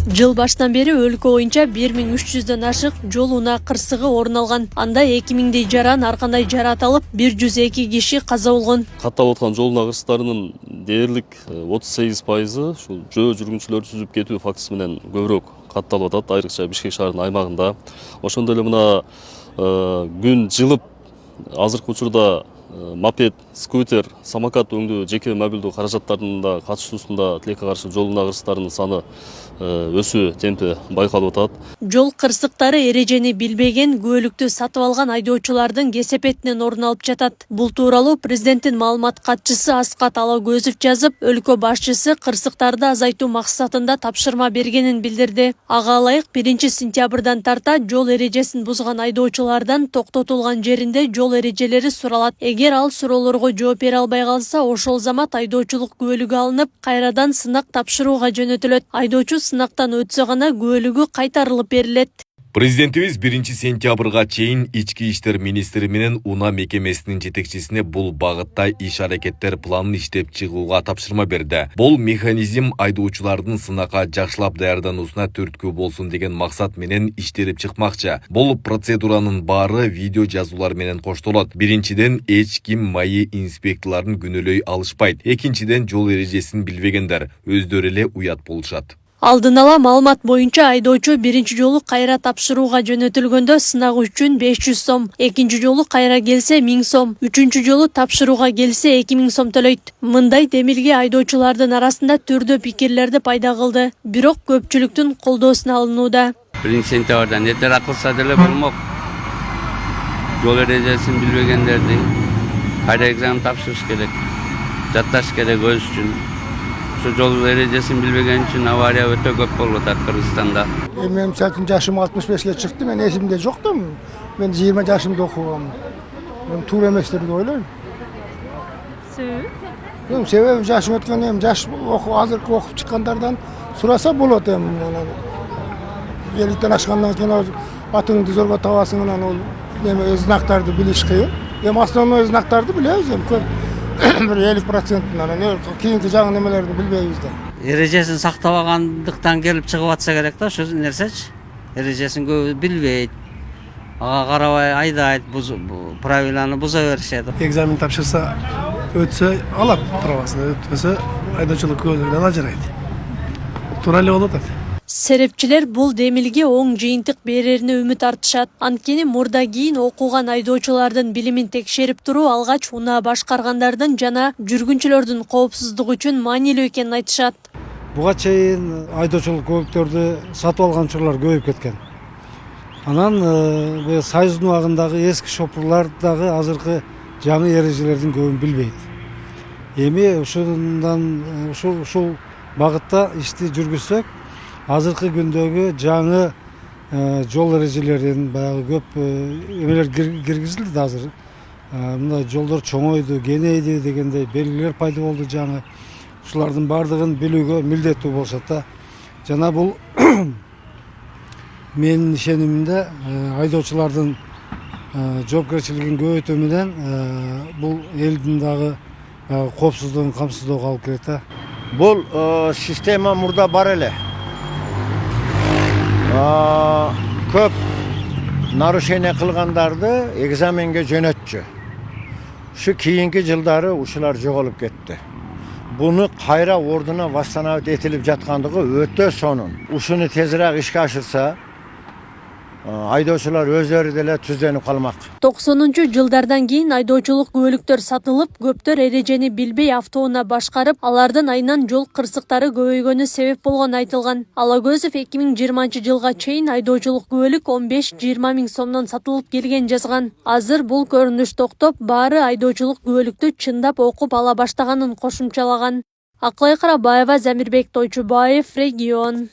Жыл баштан бери өлкө боюнча 1300дөн ашык жол унаа кырсыгы орун алган. Анда 2000дей жаран аркандай жаратылып, 102 киши каза болгон. Катталып аткан жол унаа кырсыктарынын дээрлик 38% ушул жөө жүргүнчүлөрдү сүзүп кетүү фактысы менен көбүрөөк катталып атат, айрыкча Бишкек шаарынын аймагында. Ошондой эле мына күн жылып азыркы учурда мопед, скутер, самокат өңдүү жеке мобилдүү каражаттардын да катышуусунда тилекке каршы жол унаа кырсыктарынын саны өсүү темпи байкалып атат. Жол кырсыктары эрежени билбеген, күбөлүктү сатып алган айдоочулардын кесепетинен орун алып жатат. Бул тууралуу президенттин маалымат катчысы Аскат Алагөзов жазып, өлкө башчысы кырсыктарды азайтуу максатында тапшырма бергенин билдирди. Ага ылайык 1-сентябрдан тарта жол эрежесин бузган айдоочулардан токтотулган жеринде жол эрежелери суралат. Эгер ал суроолорго жооп бере албай калса, ошол замат айдоочулук күбөлүгү алынып, кайрадан сынак тапшырууга жөнөтүлөт. Айдоочу сынактан өтсө гана күбөлүгү кайтарылып берилет. Президентибиз 1-сентябрга чейин ички иштер министри менен унаа мекемесинин жетекчисине бул багытта иш-аракеттер планын иштеп чыгууга тапшырма берди. Бул механизм айдоочулардын сынакка жакшылап даярдануусуна түрткү болсун деген максат менен иштелип чыкмакчы. Бул процедуранын баары видео жазуулар менен коштолот. Биринчиден, эч ким майы инспекторлорун күнөөлөй алышпайт. Экинчиден, жол эрежесин билбегендер өздөрү эле уят болушат. Алдын ала маалымат боюнча айдоочу биринчи жолу кайра тапшырууга жөнөтүлгөндө сынак үчүн 500 сом, экинчи жолу кайра келсе 1000 сом, үчүнчү жолу тапшырууга келсе 2000 сом төлөйт. Мындай демилге айдоочулардын арасында түрдүү пикирлерди пайда кылды, бирок көпчүлүктүн колдоосуна алынууда. 1-сентябрдан эртерээк кылса деле болмок. Жол эрежесин билбегендерди кайра экзамен тапшырыш керек, жатташ керек өз үчүн. Жол эрежесин билбеген үчүн авария өтө көп болуп атат Кыргызстанда. Мен мисалы жашым 65 чыкты, мен эсимде жоктум. Мен 20 жашымда окугам. Мен туура эместерди ойлойм. Себеби жашым өткөн, эми жаш азыркы окуп чыккандардан сураса болот эми. Элиттен ашкандан кийин атыңды зорго табасың, анан ол эми знактарды билиш кыйын. Эми основной знактарды билебиз эми көп. 50%-нан кийинки жагын эмелерди билбейбиз да. Эрежесин сактабагандыктан келип чыгып атса керек да, ошо нерсечи. Эрежесин көбү билбейт. Ага карабай айдайт, правиланы буза беришет. Экзамен тапшырса, өтсө алат правасын, өтпөсө айдоочулук күбөлүгүнөн ажырайт. Туура эле болуп атат. Серепчилер бул демилге оң жыйынтык берерине үмүт артышат. Анткени мурда кийин окуган айдоочулардын билимин текшерип туруу алгач унаа башкаргандардын жана жүргүнчүлөрдүн коопсуздугу үчүн маанилүү экенин айтышат. Буга чейин айдоочулук көлүктөрдү сатып алган учурлар көбөйүп кеткен. Анан Союз убагындагы эски шопурлар дагы азыркы жаңы эрежелердин көбүн билбейт. Эми ушул багытта ишти жүргүзсөк, азыркы күндөгү жаңы жол эрежелерин баягы көп эмелер киргизилди да азыр. Мына жолдор чоңойду, кеңейди дегендей белгилер пайда болду жаңы. Ушулардын бардыгын билүүгө милдеттүү болушат да. Жана бул менин ишенимимде айдоочулардын жоопкерчилигин көбөйтүү менен бул элдин дагы коопсуздугун камсыздоого алып келет да. Бул система мурда бар эле. Көп нарушение кылгандарды экзаменге жөнөтчү. Ушу кийинки жылдары ушулар жоголуп кетти. Буну кайра ордуна восстановить этилип жаткандыгы өтө сонун. Ушуну тезирээк ишке ашырса, айдоочулар өздөрү деле түздөнүп калмак. 90-жылдардан кийин айдоочулук күбөлүктөр сатылып, көптөр эрежени билбей автоунаа башкарып, алардын айынан жол кырсыктары көбөйгөнү себеп болгону айтылган. Алагөзов 2020-жылга чейин айдоочулук күбөлүк 15-20 миң сомдон сатылып келген жазган. Азыр бул көрүнүш токтоп, баары айдоочулук күбөлүктү чындап окуп ала баштаганын кошумчалаган. Акылай Карабаева, Замирбек Тойчубаев, Регион.